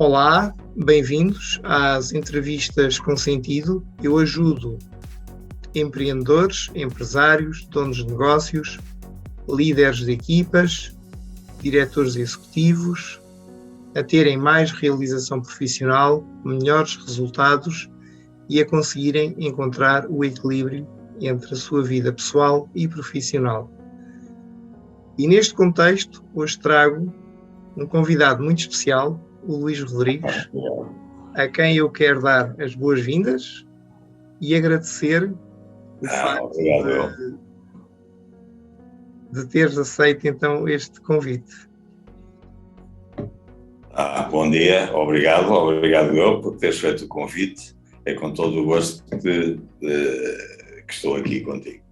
Olá, bem-vindos às entrevistas com sentido. Eu ajudo empreendedores, empresários, donos de negócios, líderes de equipas, diretores executivos a terem mais realização profissional, melhores resultados e a conseguirem encontrar o equilíbrio entre a sua vida pessoal e profissional. E neste contexto, hoje trago um convidado muito especial, o Luís Rodrigues, a quem eu quero dar as boas-vindas e agradecer o facto de teres aceito então este convite. Bom dia, obrigado eu por teres feito o convite. É com todo o gosto que estou aqui contigo.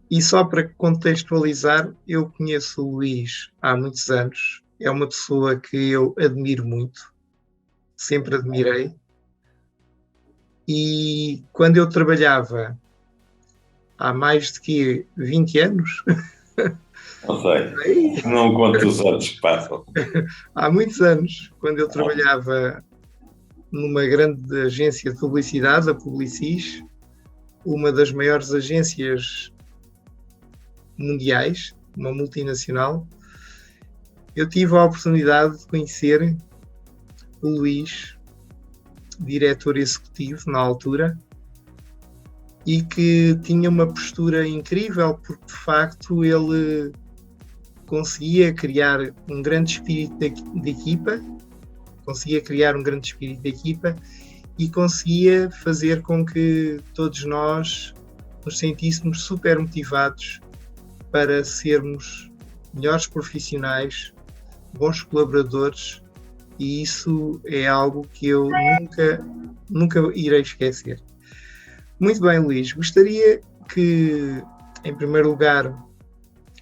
E só para contextualizar, eu conheço o Luís há muitos anos. É uma pessoa que eu admiro muito, sempre admirei. E quando eu trabalhava há mais de 20 anos... Não sei, não conto os anos que passam. Há muitos anos, quando eu trabalhava numa grande agência de publicidade, a Publicis, uma das maiores agências mundiais, uma multinacional, eu tive a oportunidade de conhecer o Luís, diretor executivo na altura, e que tinha uma postura incrível, porque de facto ele conseguia criar um grande espírito de equipa, e conseguia fazer com que todos nós nos sentíssemos super motivados para sermos melhores profissionais, bons colaboradores, e isso é algo que eu nunca irei esquecer. Muito bem, Luís, gostaria que, em primeiro lugar,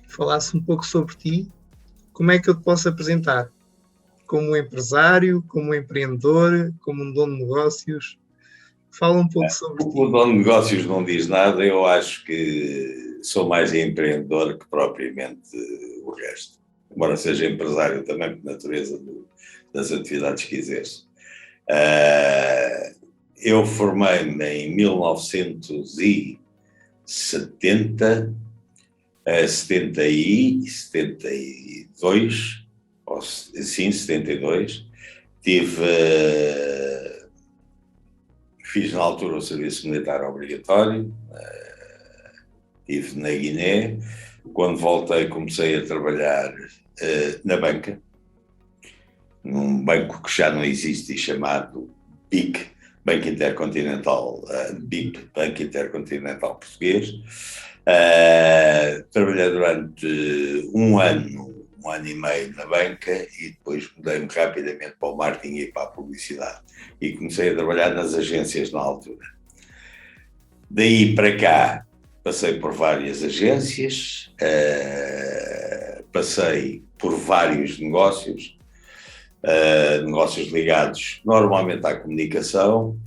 falasse um pouco sobre ti. Como é que eu te posso apresentar? Como um empresário, como um empreendedor, como um dono de negócios? Fala um pouco sobre ti. O dono de negócios não diz nada, eu acho que sou mais empreendedor que propriamente o resto. Embora seja empresário também, por natureza das atividades que exerço. Eu formei-me em 1970, 72, ou sim, 72. Fiz na altura o serviço militar obrigatório, estive na Guiné. Quando voltei comecei a trabalhar na banca, num banco que já não existe chamado BIC, Banco Intercontinental, BIP, Banco Intercontinental Português. Trabalhei durante um ano e meio na banca e depois mudei-me rapidamente para o marketing e para a publicidade e comecei a trabalhar nas agências na altura. Daí para cá passei por várias agências, passei por vários negócios ligados normalmente à comunicação,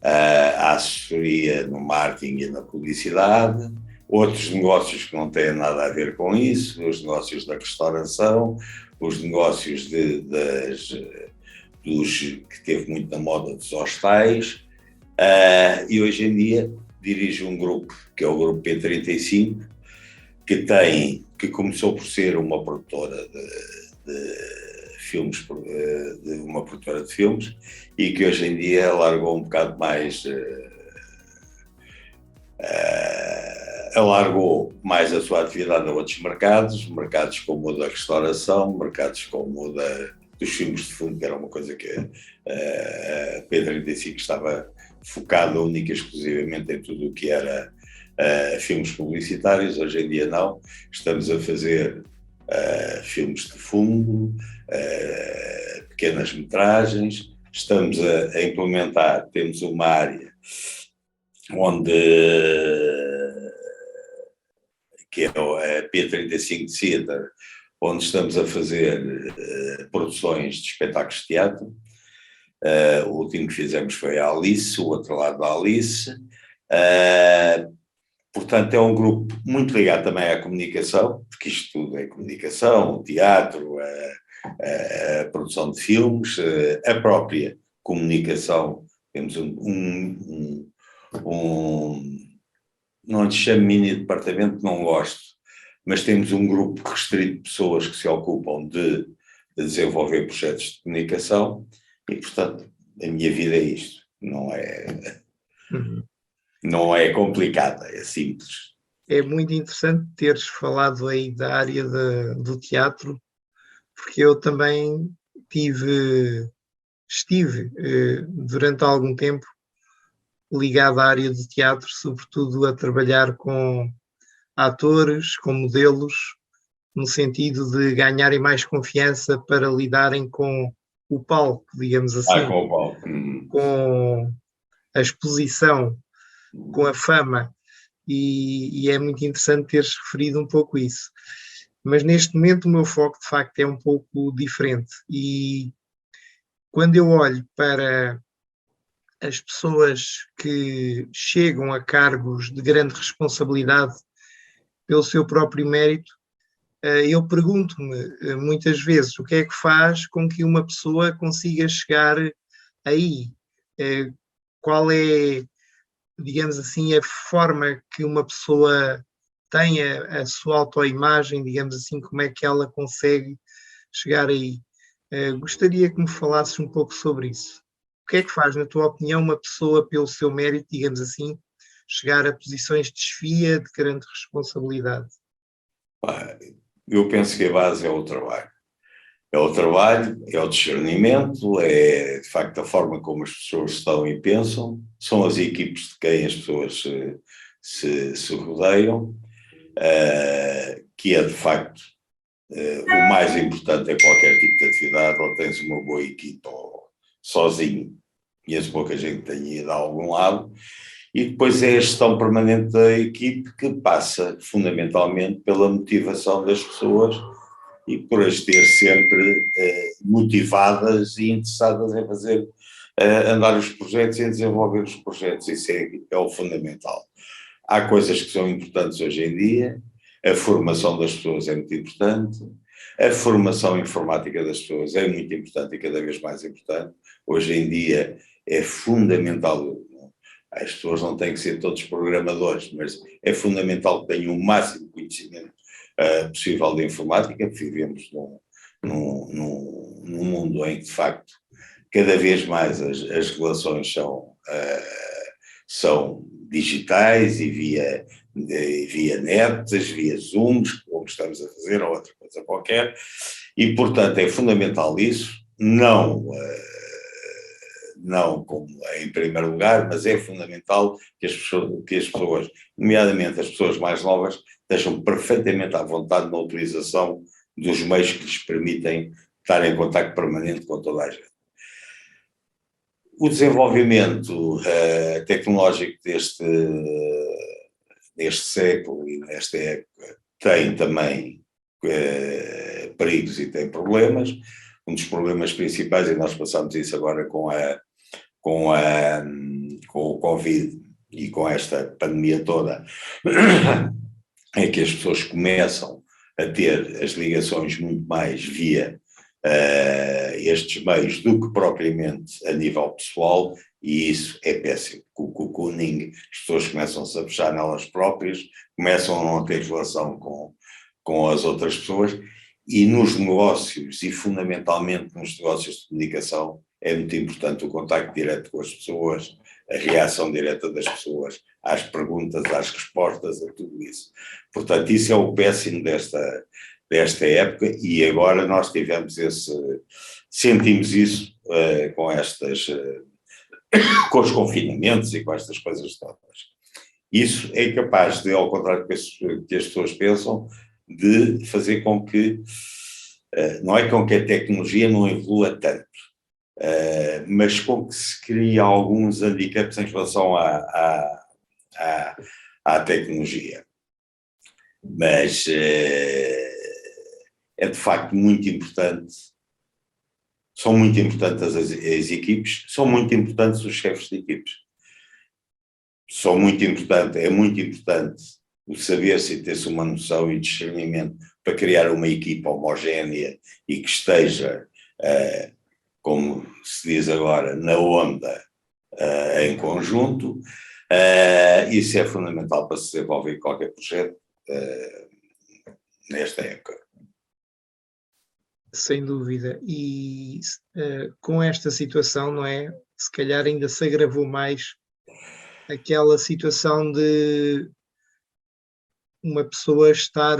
à assessoria no marketing e na publicidade, outros negócios que não têm nada a ver com isso, os negócios da restauração, os negócios que teve muito na moda dos hostais, e hoje em dia dirijo um grupo, que é o Grupo P35, que começou por ser uma produtora uma produtora de filmes e que hoje em dia alargou um bocado mais a sua atividade a outros mercados como o da restauração, mercados como o dos filmes de fundo, que era uma coisa que a P35 estava focada única e exclusivamente em tudo o que era filmes publicitários. Hoje em dia não, estamos a fazer filmes de fundo, pequenas metragens, estamos a implementar, temos uma área que é a P35 Theatre, onde estamos a fazer produções de espetáculos de teatro. O último que fizemos foi a Alice, o outro lado da Alice. Portanto, é um grupo muito ligado também à comunicação, porque isto tudo é comunicação, teatro, a produção de filmes, a própria comunicação. Temos não lhe chamo mini departamento, não gosto, mas temos um grupo restrito de pessoas que se ocupam de desenvolver projetos de comunicação e, portanto, a minha vida é isto. Não é complicada, é simples. É muito interessante teres falado aí da área do teatro, porque eu também estive durante algum tempo ligado à área de teatro, sobretudo a trabalhar com atores, com modelos, no sentido de ganharem mais confiança para lidarem com o palco, digamos assim, com o palco. com a exposição, com a fama, e é muito interessante teres referido um pouco isso. Mas neste momento o meu foco de facto é um pouco diferente, e quando eu olho para as pessoas que chegam a cargos de grande responsabilidade pelo seu próprio mérito, eu pergunto-me muitas vezes o que é que faz com que uma pessoa consiga chegar aí. Qual é, digamos assim, a forma que uma pessoa tem a sua autoimagem, digamos assim, como é que ela consegue chegar aí. Gostaria que me falasses um pouco sobre isso. O que é que faz, na tua opinião, uma pessoa, pelo seu mérito, digamos assim, chegar a posições de chefia, de grande responsabilidade? Eu penso que a base é o trabalho. É o trabalho, é o discernimento, é de facto a forma como as pessoas estão e pensam, são as equipes de quem as pessoas se rodeiam, que é de facto o mais importante em qualquer tipo de atividade. Ou tens uma boa equipa ou sozinho, conheço pouca gente que tenha ido a algum lado. E depois é a gestão permanente da equipe, que passa fundamentalmente pela motivação das pessoas e por as ter sempre motivadas e interessadas em fazer andar os projetos e em desenvolver os projetos. Isso é o fundamental. Há coisas que são importantes hoje em dia, a formação das pessoas é muito importante, a formação informática das pessoas é muito importante e cada vez mais importante. Hoje em dia é fundamental. As pessoas não têm que ser todos programadores, mas é fundamental que tenham o máximo conhecimento possível de informática. Vivemos num mundo em que, de facto, cada vez mais as relações são digitais e via nets, via Zooms, como estamos a fazer, ou outra coisa qualquer, e, portanto, é fundamental isso, não como em primeiro lugar, mas é fundamental que as pessoas, nomeadamente as pessoas mais novas, estejam perfeitamente à vontade na utilização dos meios que lhes permitem estar em contacto permanente com toda a gente. O desenvolvimento tecnológico deste século e nesta época tem também perigos e tem problemas. Um dos problemas principais, e nós passamos isso agora com o Covid e com esta pandemia toda, é que as pessoas começam a ter as ligações muito mais via estes meios do que propriamente a nível pessoal, e isso é péssimo. Com o cocooning, as pessoas começam-se a fechar nelas próprias, começam a não ter relação com as outras pessoas, e nos negócios, e fundamentalmente nos negócios de comunicação, é muito importante o contacto direto com as pessoas, a reação direta das pessoas às perguntas, às respostas, a tudo isso. Portanto, isso é o péssimo desta época, e agora nós sentimos isso com os confinamentos e com estas coisas todas. Isso é capaz de, ao contrário do que as pessoas pensam, de fazer com que, não é com que a tecnologia não evolua tanto, mas com que se crie alguns handicaps em relação à tecnologia. Mas é de facto muito importante, são muito importantes as equipes, são muito importantes os chefes de equipes. É muito importante o saber-se e ter-se uma noção e discernimento para criar uma equipa homogénea e que esteja, como se diz agora, na onda, em conjunto. Isso é fundamental para se desenvolver qualquer projeto nesta época. Sem dúvida. E com esta situação, não é? Se calhar ainda se agravou mais aquela situação de uma pessoa estar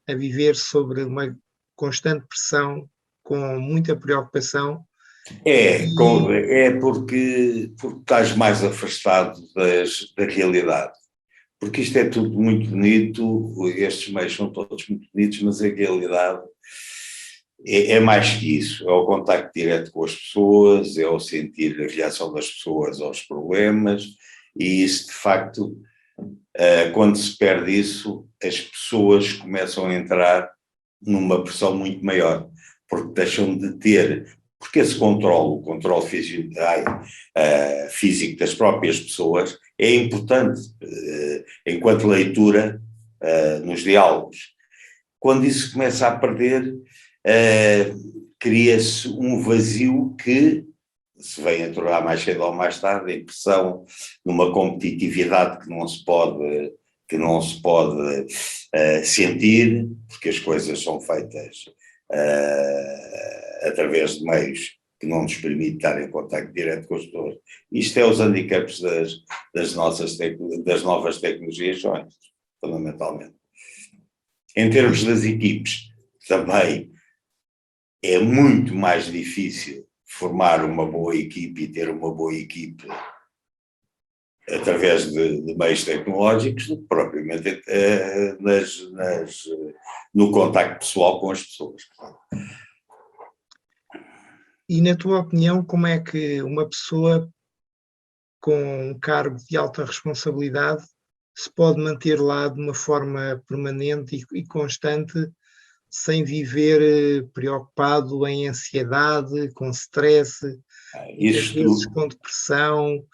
a viver sobre uma constante pressão, com muita preocupação. É porque estás mais afastado da realidade. Porque isto é tudo muito bonito, estes meios são todos muito bonitos, mas a realidade é mais que isso. É o contacto direto com as pessoas, é o sentir a reação das pessoas aos problemas, e isso, de facto, quando se perde isso, as pessoas começam a entrar numa pressão muito maior, porque deixam de ter, porque esse controle, o controle físico das próprias pessoas é importante enquanto leitura nos diálogos. Quando isso começa a perder, cria-se um vazio que se vem a tornar mais cedo ou mais tarde em pressão, numa competitividade que não se pode sentir, porque as coisas são feitas através de meios que não nos permitem estar em contacto direto com as pessoas. Isto é os handicaps das novas tecnologias, fundamentalmente. Em termos das equipes, também é muito mais difícil formar uma boa equipe e ter uma boa equipe através de meios tecnológicos do que propriamente no contacto pessoal com as pessoas. E, na tua opinião, como é que uma pessoa com um cargo de alta responsabilidade se pode manter lá de uma forma permanente e constante, sem viver preocupado, em ansiedade, com stress, muitas vezes com depressão,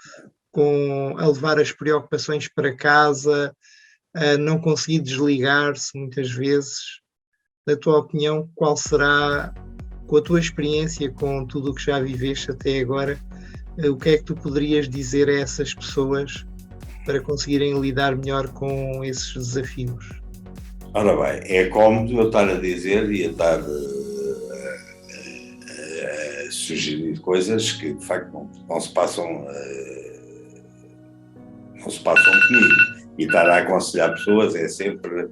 a levar as preocupações para casa, a não conseguir desligar-se muitas vezes? Na tua opinião, qual será, com a tua experiência, com tudo o que já viveste até agora, o que é que tu poderias dizer a essas pessoas para conseguirem lidar melhor com esses desafios? Ora bem, é cómodo eu estar a dizer e a estar a sugerir coisas que de facto não se passam comigo, e estar a aconselhar pessoas é sempre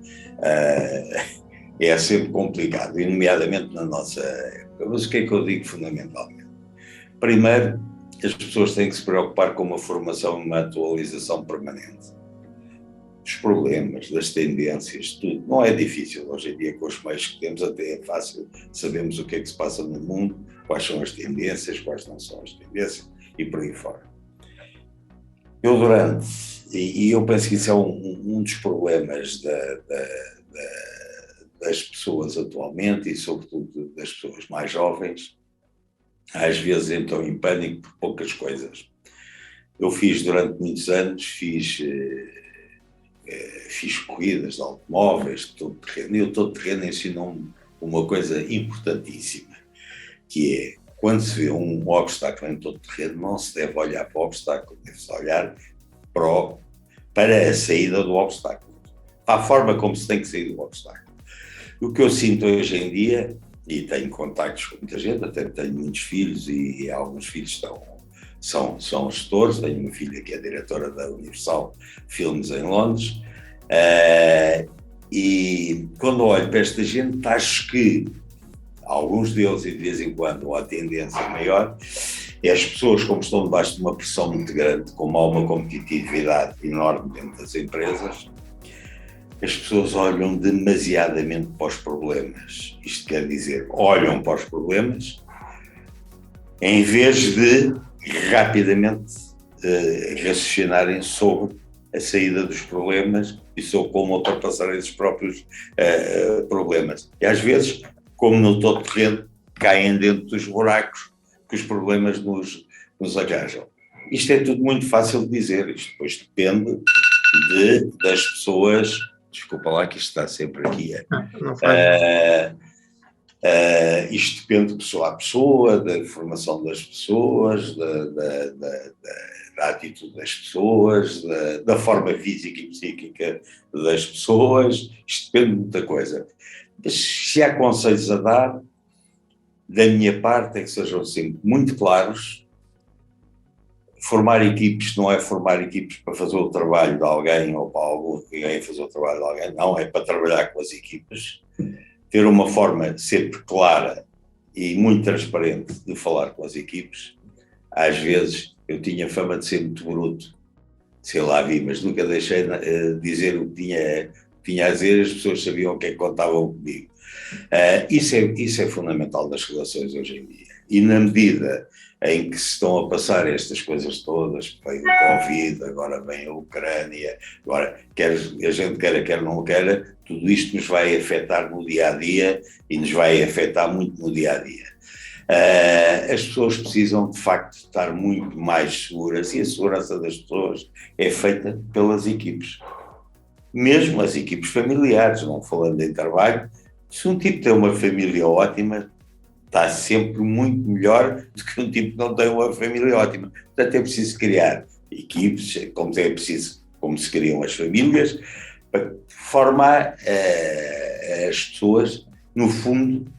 complicado, e nomeadamente na nossa época. Mas o que é que eu digo fundamentalmente? Primeiro, as pessoas têm que se preocupar com uma formação e uma atualização permanente. Os problemas, das tendências, tudo. Não é difícil hoje em dia, com os meios que temos, até é fácil, sabemos o que é que se passa no mundo, quais são as tendências, quais não são as tendências, e por aí fora. Eu penso que isso é um dos problemas das pessoas atualmente, e sobretudo das pessoas mais jovens, às vezes entram em pânico por poucas coisas. Eu fiz durante muitos anos, fiz corridas de automóveis, de todo terreno, e o todo terreno ensinou-me uma coisa importantíssima, que é, quando se vê um obstáculo em todo terreno, não se deve olhar para o obstáculo, deve-se olhar para a saída do obstáculo, para a forma como se tem que sair do obstáculo. O que eu sinto hoje em dia, e tenho contactos com muita gente, até tenho muitos filhos, e alguns filhos são gestores. Tenho uma filha que é diretora da Universal Filmes em Londres, e quando olho para esta gente, acho que alguns deles, e de vez em quando a tendência maior, é as pessoas, como estão debaixo de uma pressão muito grande, como há uma competitividade enorme dentro das empresas, as pessoas olham demasiadamente para os problemas. Isto quer dizer, olham para os problemas em vez de rapidamente raciocinarem sobre a saída dos problemas e sobre como ultrapassar esses próprios problemas. E às vezes, como no todo terreno, caem dentro dos buracos que os problemas nos arranjam. Isto é tudo muito fácil de dizer, isto depois depende das pessoas Desculpa lá que isto está sempre aqui. Não faz mal. Isto depende de pessoa a pessoa, da formação das pessoas, da atitude das pessoas, da forma física e psíquica das pessoas. Isto depende de muita coisa. Mas se há conselhos a dar, da minha parte, é que sejam sempre muito claros. Formar equipes não é formar equipes para fazer o trabalho de alguém ou para alguém fazer o trabalho de alguém, não, é para trabalhar com as equipas. Ter uma forma sempre clara e muito transparente de falar com as equipes. Às vezes eu tinha fama de ser muito bruto, sei lá, mas nunca deixei dizer o que tinha a dizer, as pessoas sabiam o que é que contavam comigo. Isso é fundamental nas relações hoje em dia. E na medida em que se estão a passar estas coisas todas, veio o Covid, agora vem a Ucrânia, agora quer a gente queira, quer não queira, tudo isto nos vai afetar no dia-a-dia e nos vai afetar muito no dia-a-dia. As pessoas precisam, de facto, estar muito mais seguras e a segurança das pessoas é feita pelas equipes. Mesmo as equipes familiares, não falando em trabalho, se um tipo tem uma família ótima, está sempre muito melhor do que um tipo que não tem uma família ótima. Portanto, é preciso criar equipes, como se criam as famílias, para formar as pessoas, no fundo,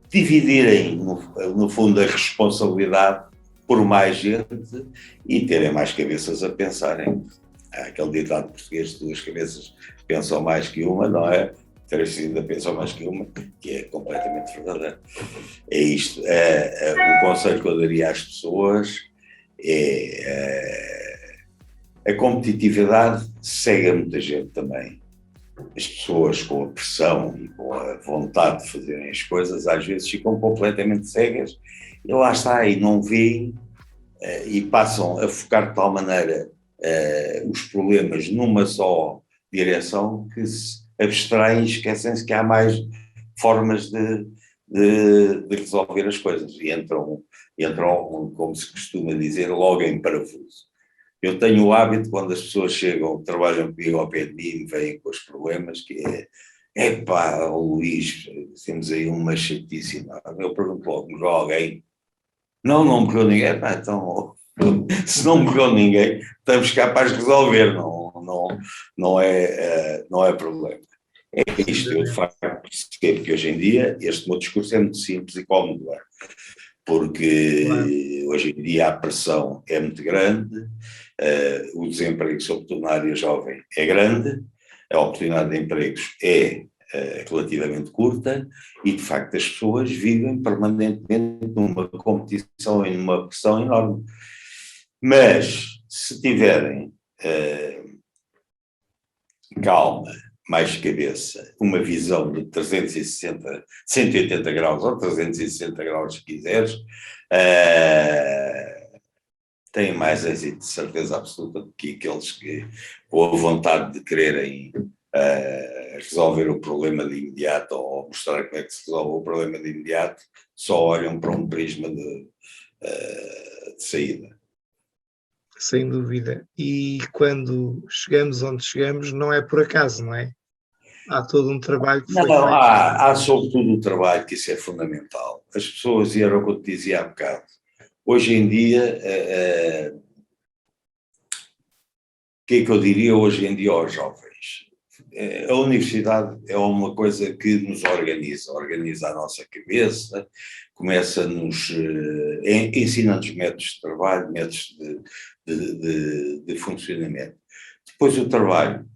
dividirem, no fundo, a responsabilidade por mais gente e terem mais cabeças a pensarem. Há aquele ditado português de 2 cabeças pensam mais que uma, não é? 3 ainda pensam mais que uma, que é completamente verdadeiro. É isto. O conselho que eu daria às pessoas é a competitividade cega muita gente também. As pessoas com a pressão e com a vontade de fazerem as coisas às vezes ficam completamente cegas e lá está, e não veem e passam a focar de tal maneira os problemas numa só direção que se abstraem e esquecem-se que há mais formas de resolver as coisas e entram, como se costuma dizer, logo em parafuso. Eu tenho o hábito, quando as pessoas chegam, trabalham comigo ao pé de mim e vêm com os problemas, que epá, Luís, temos aí uma chatice. Eu pergunto logo, morreu alguém? Não morreu ninguém. Epá, então, se não morreu ninguém, estamos capazes de resolver, não é problema. É isto, eu de facto percebo que hoje em dia este meu discurso é muito simples e cómodo, porque hoje em dia a pressão é muito grande, o desemprego, sobretudo na área jovem, é grande, a oportunidade de empregos é relativamente curta e, de facto, as pessoas vivem permanentemente numa competição e numa pressão enorme. Mas, se tiverem calma, mais cabeça, uma visão de 360, 180 graus ou 360 graus, se quiseres, têm mais êxito, de certeza absoluta, do que aqueles que, com a vontade de quererem resolver o problema de imediato ou mostrar como é que se resolve o problema de imediato, só olham para um prisma de saída. Sem dúvida. E quando chegamos onde chegamos, não é por acaso, não é? Há todo um trabalho que foi feito. Há sobretudo o trabalho, que isso é fundamental. As pessoas, e era o que eu te dizia há bocado, hoje em dia, o que é que eu diria hoje em dia aos jovens? A universidade é uma coisa que nos organiza a nossa cabeça, começa-nos, ensina-nos métodos de trabalho, métodos de funcionamento. Depois o trabalho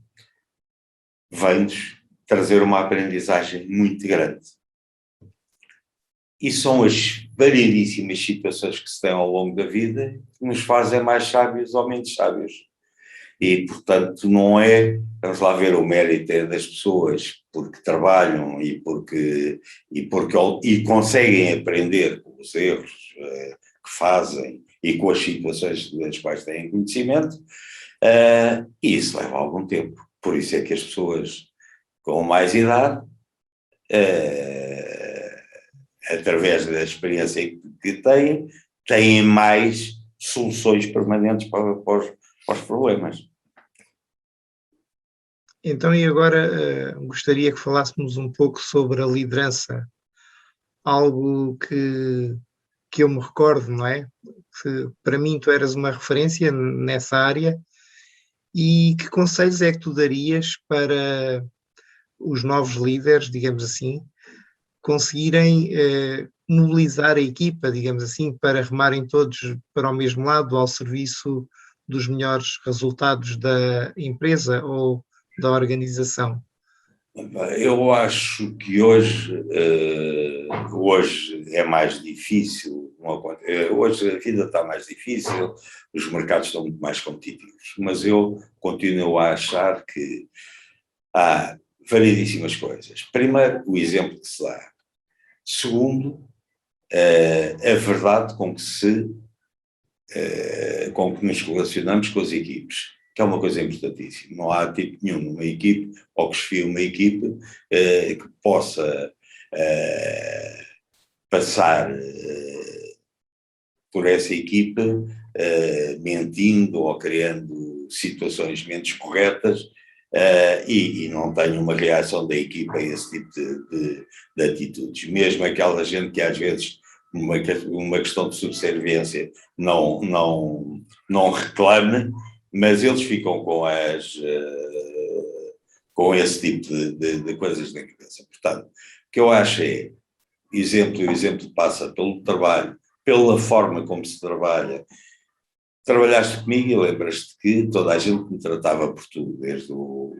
vem-nos trazer uma aprendizagem muito grande. E são as variedíssimas situações que se têm ao longo da vida que nos fazem mais sábios ou menos sábios. E, portanto, não é, vamos lá ver, o mérito é das pessoas porque trabalham e conseguem aprender com os erros que fazem e com as situações das quais têm conhecimento, e isso leva algum tempo. Por isso é que as pessoas com mais idade, através da experiência que têm mais soluções permanentes para os problemas. Então, e agora gostaria que falássemos um pouco sobre a liderança, algo que eu me recordo, não é? Que para mim tu eras uma referência nessa área, e que conselhos é que tu darias para os novos líderes, digamos assim, conseguirem mobilizar a equipa, digamos assim, para remarem todos para o mesmo lado, ao serviço dos melhores resultados da empresa ou da organização? Eu acho que hoje é mais difícil, hoje a vida está mais difícil, os mercados estão muito mais competitivos, mas eu continuo a achar que há variedíssimas coisas. Primeiro, o exemplo que se dá. Segundo, a verdade com que nos relacionamos com as equipes, que é uma coisa importantíssima. Não há tipo nenhum numa equipe, ou que esfie uma equipe, que possa passar por essa equipe mentindo ou criando situações menos corretas, e não tenho uma reação da equipa a esse tipo de atitudes. Mesmo aquela gente que às vezes uma questão de subserviência não reclame, mas eles ficam com esse tipo de coisas na cabeça. Portanto, o que eu acho é, o exemplo passa pelo trabalho, pela forma como se trabalha. Trabalhaste comigo e lembras-te que toda a gente me tratava por tu, desde o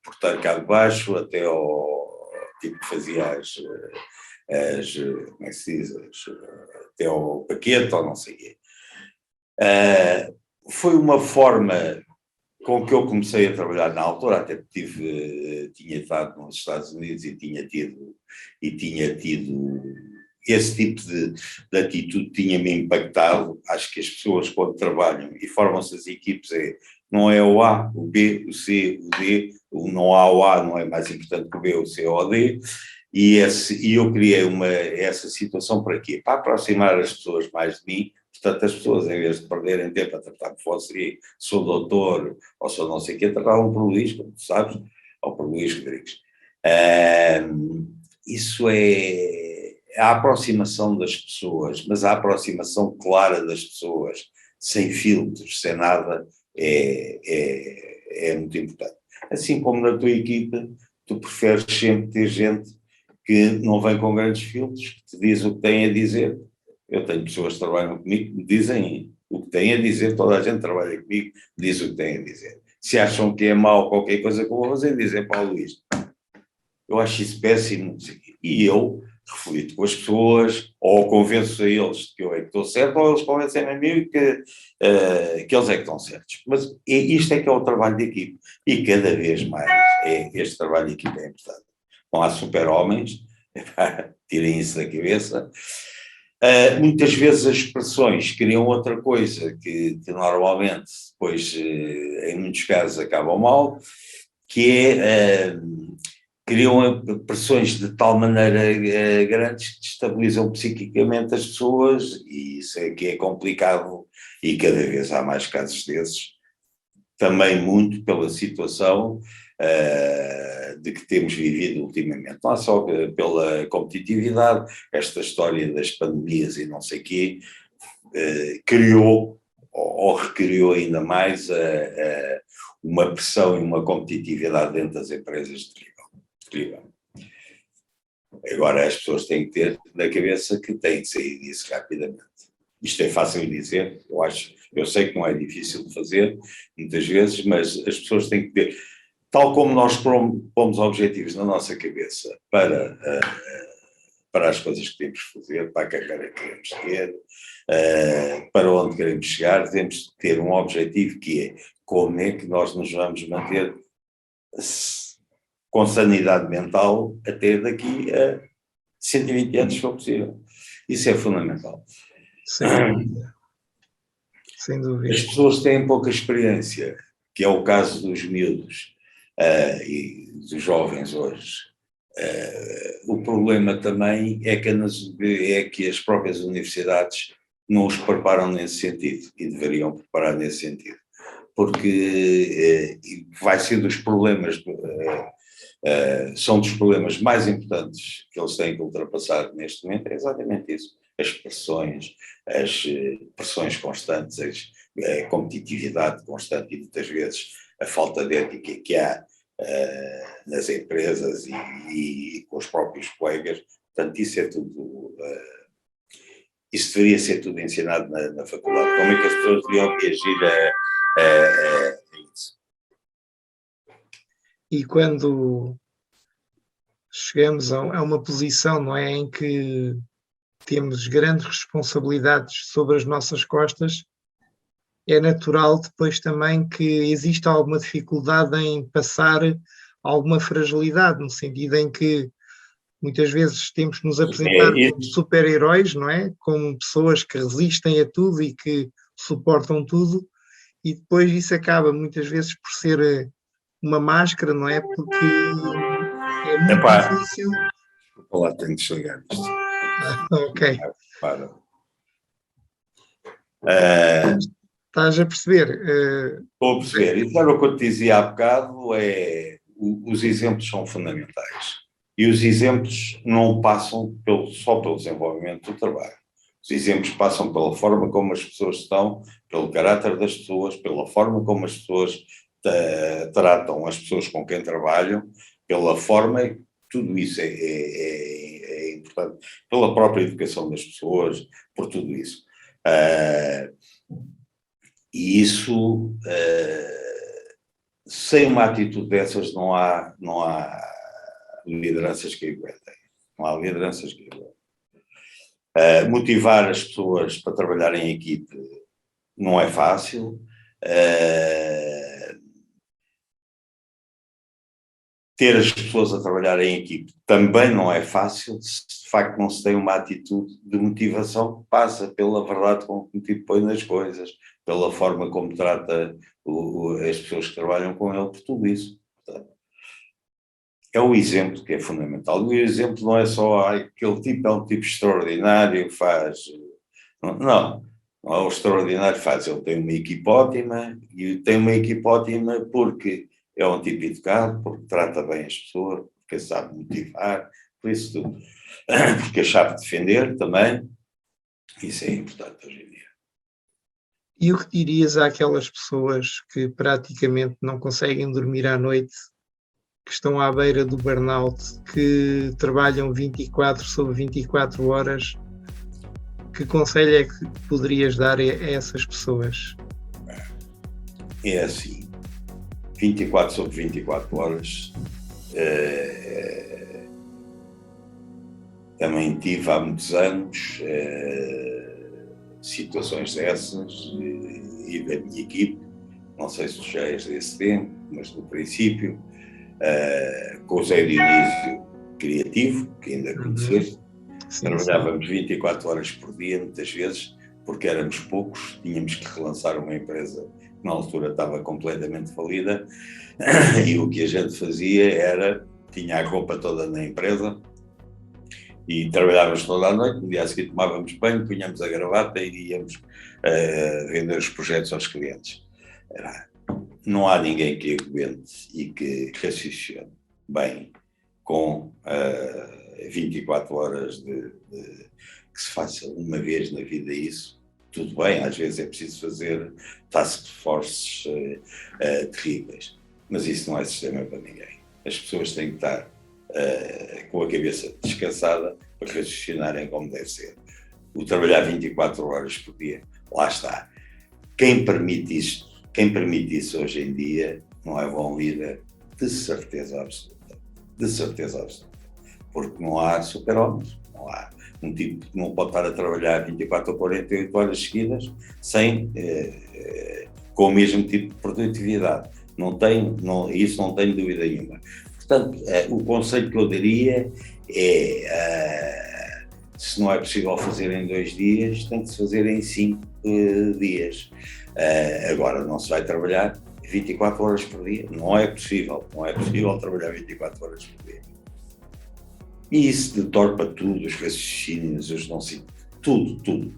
porteiro cá de baixo até ao tipo que fazia como é que se diz, até ao paquete ou não sei o quê. Foi uma forma com que eu comecei a trabalhar na altura, até porque tinha estado nos Estados Unidos e tinha tido esse tipo de atitude, tinha-me impactado. Acho que as pessoas, quando trabalham e formam-se as equipes, não é o A, o B, o C, o D, não há o A, não é mais importante que o B, o C ou o D, e eu criei essa situação para quê? Para aproximar as pessoas mais de mim. Portanto, as pessoas, em vez de perderem tempo a tratar por você, sou doutor, ou sou não sei o quê, tratavam por Luís, como tu sabes, ou por Luís Rodrigues. Isso é a aproximação das pessoas, mas a aproximação clara das pessoas, sem filtros, sem nada, é muito importante. Assim como na tua equipa, tu preferes sempre ter gente que não vem com grandes filtros, que te diz o que tem a dizer. Eu tenho pessoas que trabalham comigo que me dizem o que têm a dizer, toda a gente trabalha comigo, diz o que tem a dizer. Se acham que é mau qualquer coisa que eu vou fazer, dizem para o Luís. Eu acho isso péssimo. E eu reflito com as pessoas, ou convenço a eles que eu é que estou certo, ou eles convencem a mim que eles é que estão certos. Mas isto é que é o trabalho de equipe. E cada vez mais este trabalho de equipe é importante. Não há super-homens, tirem isso da cabeça. Muitas vezes as expressões criam outra coisa que normalmente depois, em muitos casos, acabam mal, que criam pressões de tal maneira grandes que destabilizam psiquicamente as pessoas, e isso é que é complicado, e cada vez há mais casos desses, também muito pela situação de que temos vivido ultimamente, não só pela competitividade, esta história das pandemias e não sei o quê, criou ou recriou ainda mais uma pressão e uma competitividade dentro das empresas terrível. Agora as pessoas têm que ter na cabeça que têm de sair disso rapidamente. Isto é fácil de dizer, eu sei que não é difícil de fazer, muitas vezes, mas as pessoas têm que ter, tal como nós pomos objetivos na nossa cabeça para as coisas que temos que fazer, para a carreira que queremos ter, para onde queremos chegar, temos de ter um objetivo que é como é que nós nos vamos manter com sanidade mental até daqui a 120 anos, se for possível. Isso é fundamental. Sem dúvida. Sem dúvida. As pessoas têm pouca experiência, que é o caso dos miúdos e dos jovens hoje. O problema também é que as próprias universidades não os preparam nesse sentido, e deveriam preparar nesse sentido. porque vai ser dos problemas, são dos problemas mais importantes que eles têm que ultrapassar neste momento, é exatamente isso. As pressões, as pressões constantes, a competitividade constante e muitas vezes a falta de ética que há nas empresas e com os próprios colegas. Portanto, isso é tudo, isso deveria ser tudo ensinado na faculdade. Como é que as pessoas deviam reagir a isso? E quando chegamos a uma posição, não é, em que temos grandes responsabilidades sobre as nossas costas, é natural depois também que exista alguma dificuldade em passar alguma fragilidade, no sentido em que muitas vezes temos que nos apresentar como super-heróis, não é? Como pessoas que resistem a tudo e que suportam tudo, e depois isso acaba muitas vezes por ser uma máscara, não é? Porque é muito difícil. Olá, tenho de desligar isto. Ok. Para. Estás a perceber? Estou a perceber. E claro, o que eu te dizia há bocado os exemplos são fundamentais. E os exemplos não passam só pelo desenvolvimento do trabalho. Os exemplos passam pela forma como as pessoas estão, pelo caráter das pessoas, pela forma como as pessoas tratam as pessoas com quem trabalham, pela forma, tudo isso é importante, pela própria educação das pessoas, por tudo isso. E isso, sem uma atitude dessas, não há lideranças que aguentem. Não há lideranças que aguentem. Motivar as pessoas para trabalhar em equipe não é fácil. Ter as pessoas a trabalhar em equipe também não é fácil, se de facto não se tem uma atitude de motivação que passa pela verdade com que o tipo põe nas coisas, pela forma como trata as pessoas que trabalham com ele, por tudo isso. Portanto, é o exemplo que é fundamental. E o exemplo não é só aquele tipo, é um tipo extraordinário que faz. Não é o extraordinário que faz. Ele tem uma equipe ótima, e tem uma equipe ótima porque é um tipo educado, porque trata bem as pessoas, porque sabe motivar, por isso tudo. Porque sabe defender também. Isso é importante hoje em dia. E o que dirias àquelas pessoas que praticamente não conseguem dormir à noite, que estão à beira do burnout, que trabalham 24 sobre 24 horas? Que conselho é que poderias dar a essas pessoas? É assim, 24 sobre 24 horas, também tive há muitos anos situações dessas e da minha equipe, não sei se tu já és desse tempo, mas no princípio, com o Zé Dionísio Criativo, que ainda conheceste, trabalhávamos 24 horas por dia, muitas vezes, porque éramos poucos, tínhamos que relançar uma empresa que na altura estava completamente falida, e o que a gente fazia era, tinha a roupa toda na empresa, e trabalhávamos toda a noite, no dia seguinte tomávamos banho, punhamos a gravata e íamos vender os projetos aos clientes. Não há ninguém que aguente e que raciocine bem com 24 horas que se faça uma vez na vida isso. Tudo bem, às vezes é preciso fazer task forces terríveis, mas isso não é sistema para ninguém. As pessoas têm que estar com a cabeça descansada para raciocinarem como deve ser. O trabalhar 24 horas por dia, lá está. Quem permite isso hoje em dia não é bom líder, de certeza absoluta. De certeza absoluta. Porque não há super-homens, não há um tipo que não pode estar a trabalhar 24 ou 48 horas seguidas com o mesmo tipo de produtividade. Isso não tenho dúvida nenhuma. Portanto, o conselho que eu daria é, se não é possível fazer em 2 dias, tem que se fazer em 5 dias. Agora, não se vai trabalhar 24 horas por dia, não é possível trabalhar 24 horas por dia. E isso deturpa tudo, os raciocínios, os não sei, tudo,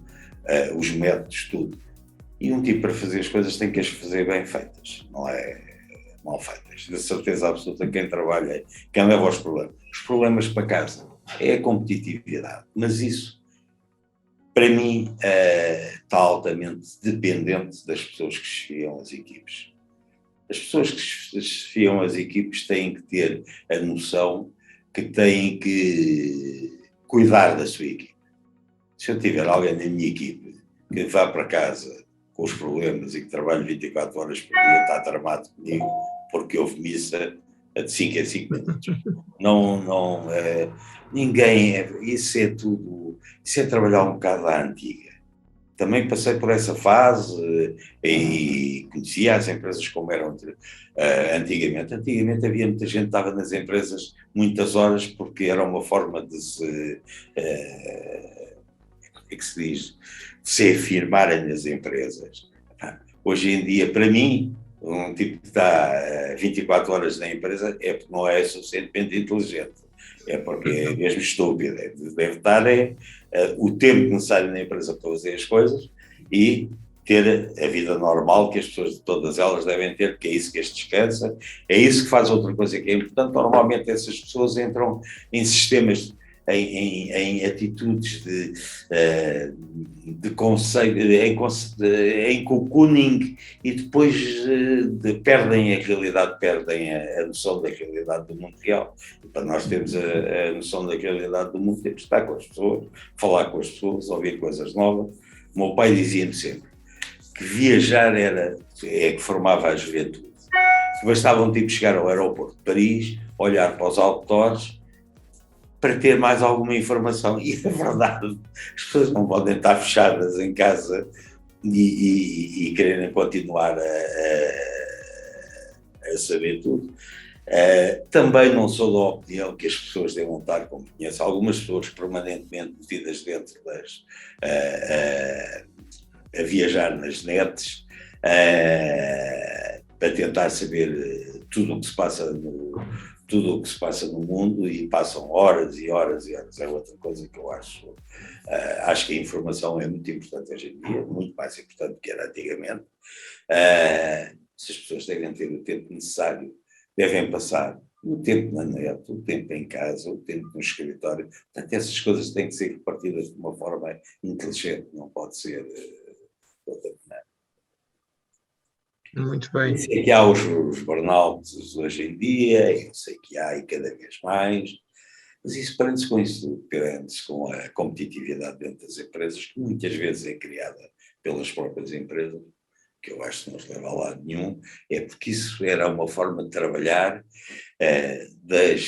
os métodos, tudo. E um tipo para fazer as coisas tem que as fazer bem feitas, não é mal feitas. De certeza absoluta quem trabalha, quem leva os problemas para casa é a competitividade. Mas isso, para mim, está altamente dependente das pessoas que chefiam as equipes. As pessoas que chefiam as equipes têm que ter a noção que têm que cuidar da sua equipe. Se eu tiver alguém na minha equipe que vá para casa com os problemas e que trabalhe 24 horas por dia, está tramado comigo porque houve missa de 5 em 5 minutos. Ninguém, isso é tudo, isso é trabalhar um bocado à antiga. Também passei por essa fase e conhecia as empresas como eram antigamente. Antigamente havia muita gente que estava nas empresas muitas horas porque era uma forma de se, como é que se diz, de se afirmarem nas empresas. Hoje em dia, para mim, um tipo que está 24 horas na empresa é porque não é suficientemente inteligente. É porque é mesmo estúpido. Deve estar o tempo necessário na empresa para fazer as coisas e ter a vida normal que as pessoas, todas elas, devem ter, que é isso que as descansa, é isso que faz outra coisa que é importante. Normalmente essas pessoas entram em sistemas, em atitudes de conceito, em cocooning, e depois perdem a realidade, perdem a noção da realidade do mundo real. E para nós termos a noção da realidade do mundo, temos que estar com as pessoas, falar com as pessoas, ouvir coisas novas. O meu pai dizia-me sempre que viajar é que formava a juventude. Bastava um tipo chegar ao aeroporto de Paris, olhar para os outdoors para ter mais alguma informação. E é verdade, as pessoas não podem estar fechadas em casa e quererem continuar a saber tudo. Também não sou da opinião que as pessoas devam estar, como conheço algumas pessoas permanentemente metidas dentro a viajar nas nets, para tentar saber tudo o que se passa no mundo, e passam horas e horas e horas. É outra coisa que eu acho. Acho que a informação é muito importante hoje em dia, muito mais importante do que era antigamente. Se as pessoas devem ter o tempo necessário, devem passar o tempo na net, o tempo em casa, o tempo no escritório. Portanto, essas coisas têm que ser repartidas de uma forma inteligente, não pode ser de outra maneira. Muito bem. Eu sei que há os burnouts hoje em dia, eu sei que há e cada vez mais, mas isso prende-se com isso, prende-se com a competitividade dentro das empresas, que muitas vezes é criada pelas próprias empresas, que eu acho que não nos leva a lado nenhum. É porque isso era uma forma de trabalhar das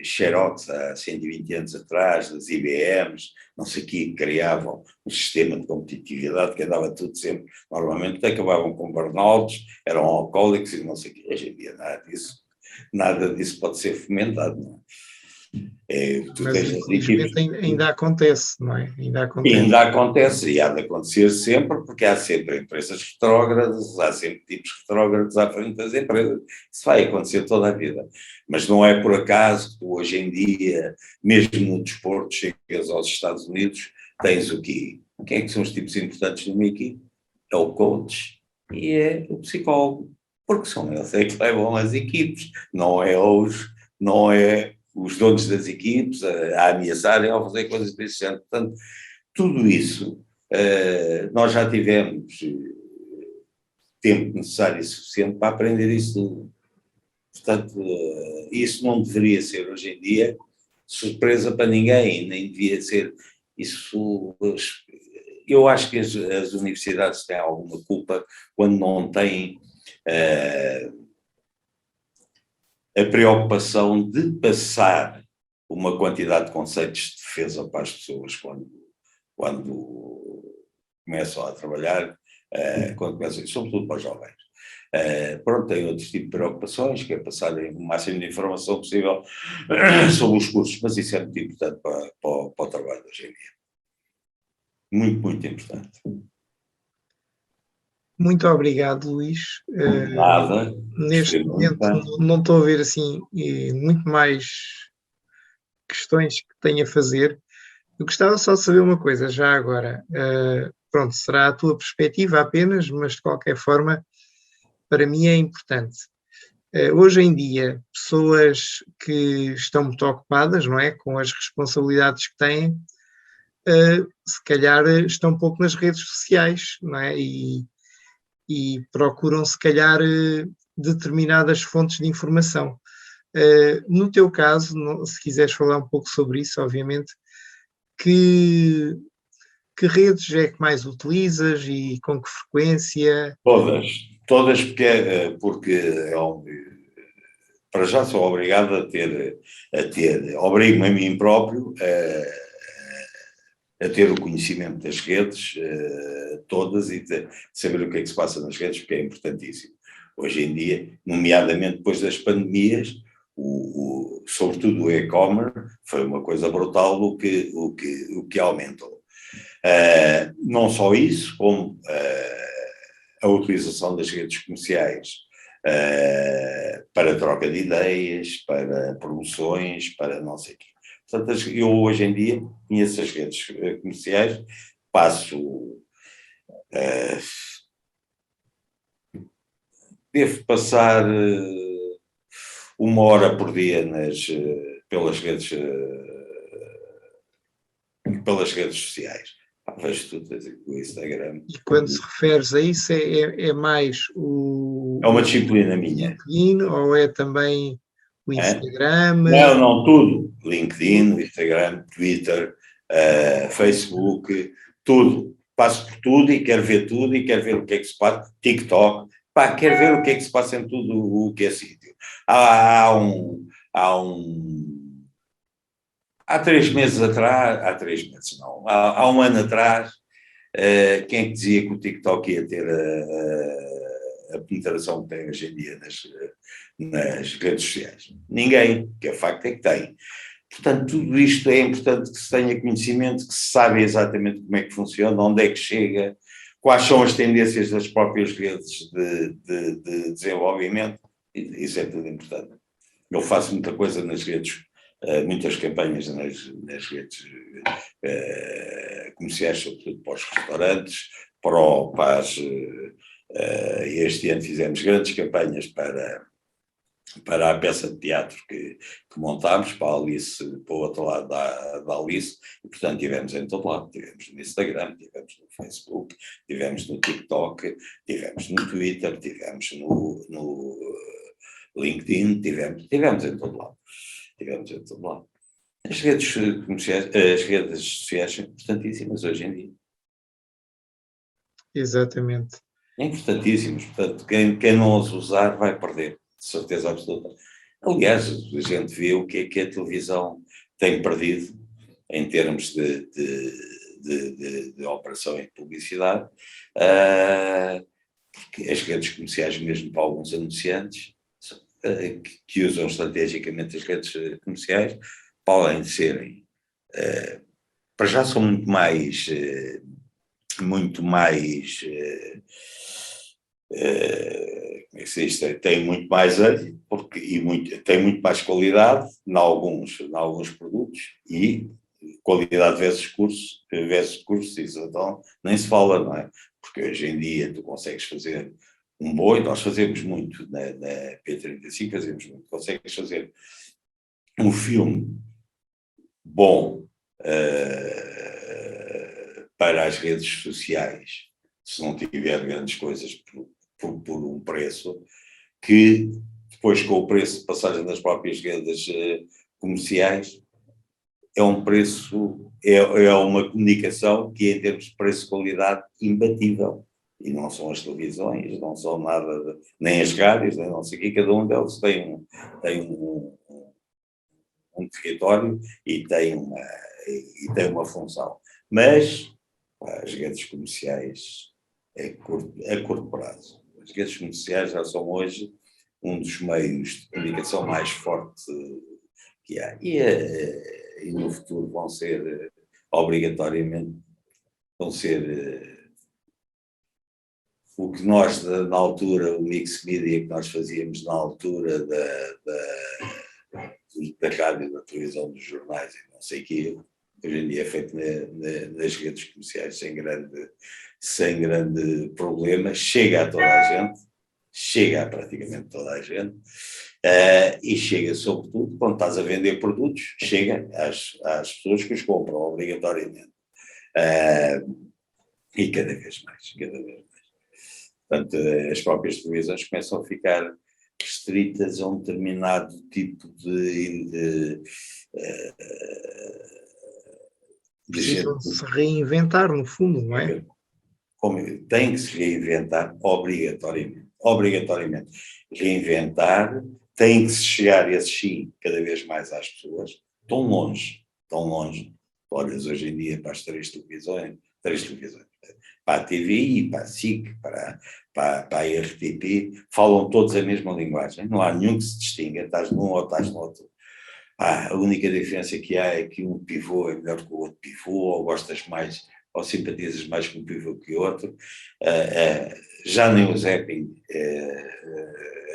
Xerox há 120 anos atrás, das IBMs, não sei o que, criavam um sistema de competitividade que andava tudo sempre, normalmente acabavam com burnouts, eram alcoólicos e não sei o que. Hoje em dia nada disso pode ser fomentado, não é? Mas infelizmente ainda acontece, não é? Ainda acontece e há de acontecer sempre, porque há sempre empresas retrógradas, há sempre tipos retrógrados à frente das empresas. Isso vai acontecer toda a vida. Mas não é por acaso que tu, hoje em dia, mesmo no desporto, chegas aos Estados Unidos, tens o quê? Quem é que são os tipos importantes numa equipe? É o coach e é o psicólogo, porque são eles que levam as equipes, não é os donos das equipes a ameaçarem ou a fazer coisas desse género. Portanto, tudo isso nós já tivemos tempo necessário e suficiente para aprender isso tudo. Portanto, isso não deveria ser hoje em dia surpresa para ninguém, nem devia ser isso. Eu acho que as universidades têm alguma culpa quando não têm a preocupação de passar uma quantidade de conceitos de defesa para as pessoas quando começam a trabalhar, sobretudo para os jovens. Pronto, tem outro tipo de preocupações, que é passarem o máximo de informação possível sobre os cursos, mas isso é muito importante para o trabalho hoje em dia. Muito, muito importante. Muito obrigado, Luís. Nada. Neste momento não estou a ver assim muito mais questões que tenho a fazer. Eu gostava só de saber uma coisa, já agora. Pronto, será a tua perspectiva apenas, mas de qualquer forma, para mim é importante. Hoje em dia, pessoas que estão muito ocupadas, não é, com as responsabilidades que têm, se calhar estão um pouco nas redes sociais, não é? E procuram, se calhar, determinadas fontes de informação. No teu caso, se quiseres falar um pouco sobre isso, obviamente, que, que redes é que mais utilizas e com que frequência? Todas porque para já sou obrigado obrigo-me a mim próprio a ter o conhecimento das redes todas e de saber o que é que se passa nas redes, porque é importantíssimo. Hoje em dia, nomeadamente depois das pandemias, sobretudo o e-commerce, foi uma coisa brutal o que aumentou. Não só isso, como a utilização das redes comerciais para troca de ideias, para promoções, para não sei o quê. Portanto, eu hoje em dia conheço as redes comerciais, passo. Devo passar 1 hora por dia pelas redes sociais. Vejo tudo, o Instagram. E quando se referes a isso, é mais o É uma disciplina minha. LinkedIn ou é também o Instagram? Não, tudo. LinkedIn, Instagram, Twitter, Facebook, tudo. Passo por tudo e quero ver tudo e quero ver o que é que se passa. TikTok, quero ver o que é que se passa em tudo o que é sítio. Há 3 meses atrás, há 3 meses não, há 1 ano atrás, quem é que dizia que o TikTok ia ter a penetração que tem hoje em dia nas redes sociais? Ninguém, que o facto é que tem. Portanto, tudo isto é importante que se tenha conhecimento, que se saiba exatamente como é que funciona, onde é que chega, quais são as tendências das próprias redes de desenvolvimento, isso é tudo importante. Eu faço muita coisa nas redes, muitas campanhas nas redes comerciais, sobretudo para os restaurantes, este ano fizemos grandes campanhas para a peça de teatro que montámos, para o outro lado da Alice, e portanto estivemos em todo lado, estivemos no Instagram, estivemos no Facebook, estivemos no TikTok, estivemos no Twitter, estivemos no LinkedIn, estivemos em todo lado. Estivemos em todo lado. As redes comerciais, as redes sociais são importantíssimas hoje em dia. Exatamente. É importantíssimas, portanto, quem não as usar vai perder, de certeza absoluta. Aliás, a gente vê o que é que a televisão tem perdido em termos de operação e de publicidade, porque as redes comerciais, mesmo para alguns anunciantes, que usam estrategicamente as redes comerciais, para além de serem, para já são muito mais tem muito mais ânimo tem muito mais qualidade em alguns produtos e qualidade versus cursos, então nem se fala, não é? Porque hoje em dia tu consegues fazer um boi, nós fazemos muito na P35, fazemos muito, consegues fazer um filme bom para as redes sociais, se não tiver grandes coisas por um preço, que depois com o preço de passagem das próprias redes comerciais, é um preço, é uma comunicação que em termos de preço-qualidade imbatível. E não são as televisões, não são nada, nem as rádios, nem não sei o quê, cada um deles tem um território e tem uma função. Mas as redes comerciais a curto prazo. As redes comerciais já são hoje um dos meios de comunicação mais forte que há. E no futuro vão ser, obrigatoriamente, o que nós, na altura, o mix media que nós fazíamos na altura da rádio, da televisão, dos jornais e não sei o quê, hoje em dia é feito nas redes comerciais sem grande problema, chega a toda a gente, chega a praticamente toda a gente, e chega sobretudo, quando estás a vender produtos, chega às pessoas que os compram obrigatoriamente, e cada vez mais. Portanto, as próprias televisões começam a ficar restritas a um determinado tipo de Precisam gente. se reinventar, no fundo, não é? Tem que se reinventar obrigatoriamente. Reinventar, tem que se chegar, esse sim, cada vez mais às pessoas, tão longe. Olhas hoje em dia para as três televisões, para a TVI, para a SIC, para a RTP, falam todos a mesma linguagem, não há nenhum que se distinga, estás num ou estás no outro. A única diferença que há é que um pivô é melhor que o outro pivô, ou gostas mais, ou simpatizas mais com um pivô que o outro. Já nem o zapping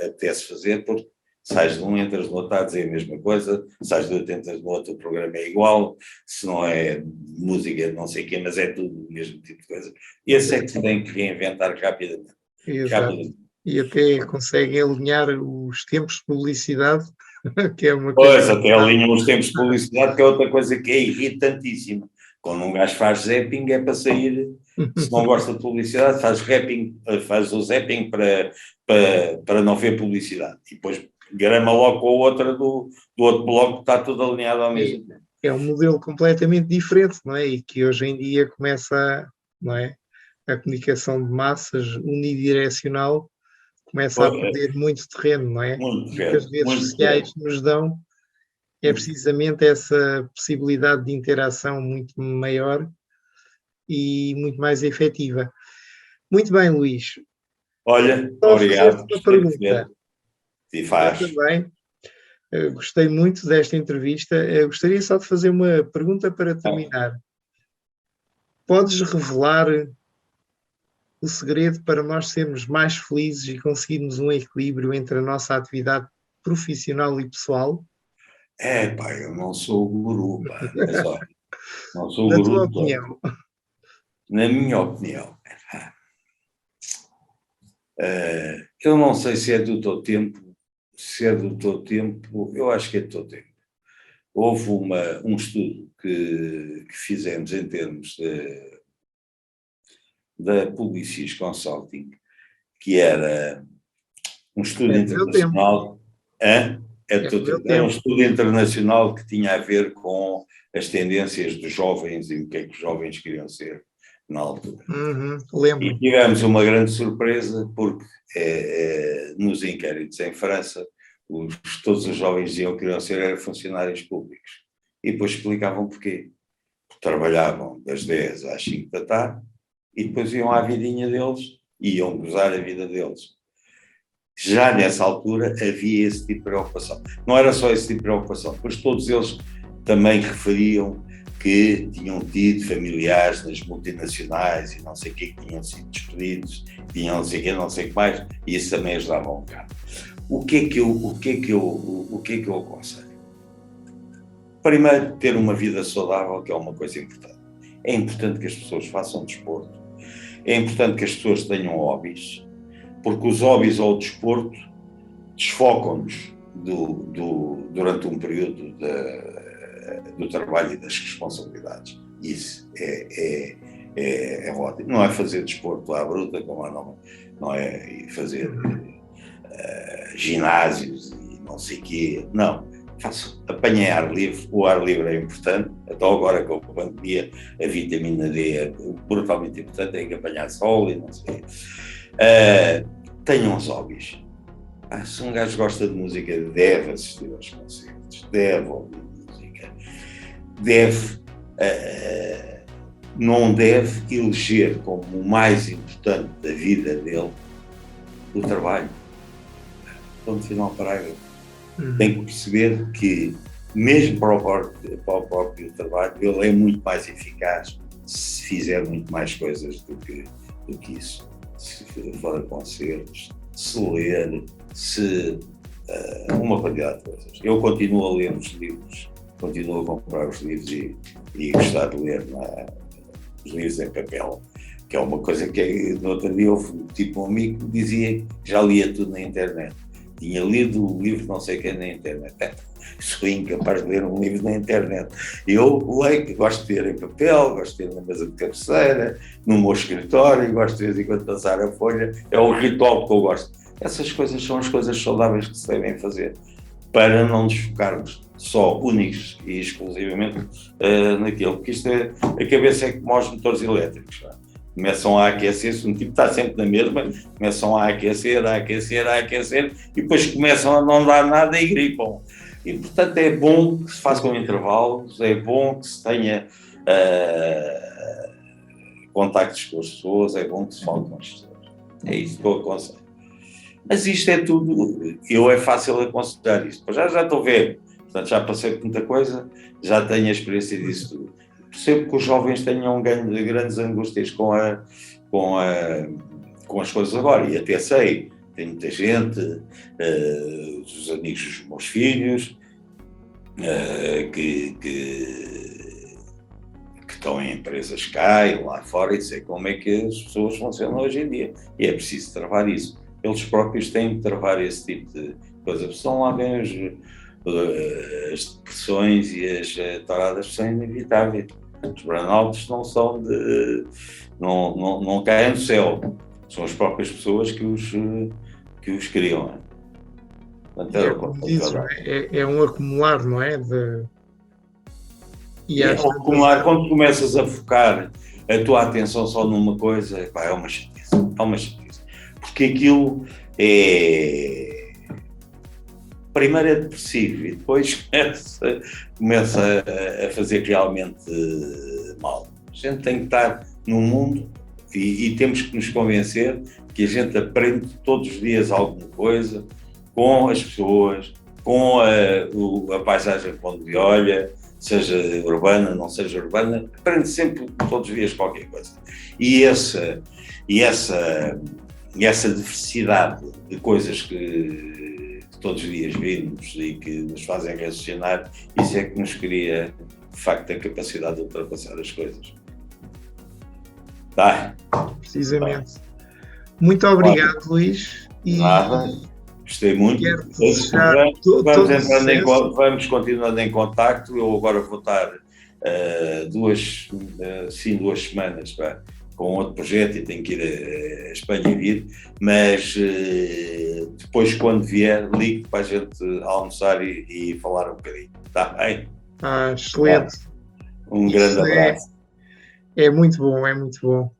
apetece fazer, porque sais de um, entras no outro, está a dizer a mesma coisa, sais do outro, entras no outro, o programa é igual, se não é música, não sei o quê, mas é tudo o mesmo tipo de coisa. Esse é que se tem que reinventar rapidamente. Exato. E até conseguem alinhar os tempos de publicidade, que é uma coisa. Pois, até alinham os tempos de publicidade, que é outra coisa que é irritantíssima. Quando um gajo faz zapping é para sair, se não gosta de publicidade, faz o zapping para não ver publicidade. E depois grama logo com a outra do outro bloco, que está tudo alinhado ao mesmo tempo. É um modelo completamente diferente, não é? E que hoje em dia começa, não é? A comunicação de massas unidirecional começa a perder muito terreno, não é? Muito O que as redes muito sociais nos dão é precisamente essa possibilidade de interação muito maior e muito mais efetiva. Muito bem, Luís. Olha, Só obrigado. fazer-te uma pergunta. E faz. Eu também. Gostei muito desta entrevista. Gostaria só de fazer uma pergunta para terminar. Podes revelar o segredo para nós sermos mais felizes e conseguirmos um equilíbrio entre a nossa atividade profissional e pessoal? Pá, eu não sou o guru, pá. É só. Não sou o Na guru tua de todo. opinião. Na minha opinião, eu não sei se é do teu tempo, eu acho que é do teu tempo. Houve um estudo que fizemos em termos da Publicis Consulting, que era um estudo internacional. É um estudo internacional que tinha a ver com as tendências dos jovens e o que é que os jovens queriam ser na altura. Lembro. E tivemos uma grande surpresa, porque nos inquéritos em França, todos os jovens diziam que queriam ser funcionários públicos. E depois explicavam porquê. Porque trabalhavam das 10 às 5 da tarde e depois iam à vidinha deles, iam gozar a vida deles. Já nessa altura havia esse tipo de preocupação. Não era só esse tipo de preocupação, pois todos eles também referiam que tinham tido familiares nas multinacionais e não sei o que tinham sido despedidos, tinham não sei o que, não sei o que mais, e isso também ajudava um bocado. O que é que eu aconselho? Primeiro, ter uma vida saudável, que é uma coisa importante. É importante que as pessoas façam desporto, é importante que as pessoas tenham hobbies, porque os hobbies ou o desporto desfocam-nos durante um período do trabalho e das responsabilidades. Isso é ótimo. Não é fazer desporto à bruta, como não é fazer ginásios e não sei o quê. Não. Apanhem ar livre. O ar livre é importante. Até agora, com a pandemia, a vitamina D é brutalmente importante. Tem que apanhar sol e não sei o quê. Tenham os hobbies. Se um gajo gosta de música, deve assistir aos concertos, deve ouvir música, não deve eleger como o mais importante da vida dele o trabalho. Ponto final, parágrafo. Tem que perceber que, mesmo para o próprio trabalho, ele é muito mais eficaz se fizer muito mais coisas do que isso. Se for a concertos, se ler, uma quantidade de coisas. Eu continuo a ler os livros continuo a comprar os livros e gostar de ler os livros em papel, que é uma coisa que no outro dia houve tipo um amigo que dizia que já lia tudo na internet. Tinha lido o livro não sei quem na internet. Sou incapaz de ler um livro na internet. Eu leio, gosto de ler em papel, gosto de ler na mesa de cabeceira, no meu escritório, gosto de vez em quando passar a folha. É o ritual que eu gosto. Essas coisas são as coisas saudáveis que se devem fazer para não nos focarmos só únicos e exclusivamente naquilo. Porque isto a cabeça é como aos motores elétricos. Começam a aquecer-se, um tipo está sempre na mesma, começam a aquecer, e depois começam a não dar nada e gripam. E, portanto, é bom que se façam intervalos, é bom que se tenha contactos com as pessoas, é bom que se fale com as pessoas. É isso que eu aconselho. Mas isto é tudo, é fácil aconselhar isto. Já estou a ver, portanto, já passei por muita coisa, já tenho a experiência disso tudo. Percebo que os jovens tenham grandes angústias com as coisas agora, e até sei, tem muita gente, os amigos dos meus filhos, que estão em empresas cá e lá fora, e sei como é que as pessoas funcionam hoje em dia, e é preciso travar isso. Eles próprios têm que travar esse tipo de coisa, porque senão lá vem as depressões e as toradas são inevitáveis. Os burnouts não são não caem do céu, são as próprias pessoas que os criam. É um acumular, não é? Acumular, quando começas a focar a tua atenção só numa coisa, é uma chatice. Porque aquilo primeiro é depressivo e depois começa a fazer realmente mal. A gente tem que estar no mundo e temos que nos convencer que a gente aprende todos os dias alguma coisa com as pessoas, com a paisagem para onde olha, seja urbana, não seja urbana, aprende sempre todos os dias qualquer coisa. E essa diversidade de coisas que todos os dias vimos e que nos fazem raciocinar, isso é que nos cria, de facto, a capacidade de ultrapassar as coisas. Tá? Precisamente. Tá. Muito obrigado, Luís. Nada. Gostei muito. Vamos continuando em contacto. Eu agora vou estar 2 semanas com outro projeto e tenho que ir a Espanha e vir, mas depois, quando vier, ligo para a gente almoçar e falar um bocadinho. Está bem? Excelente. Um grande abraço. É muito bom, é muito bom.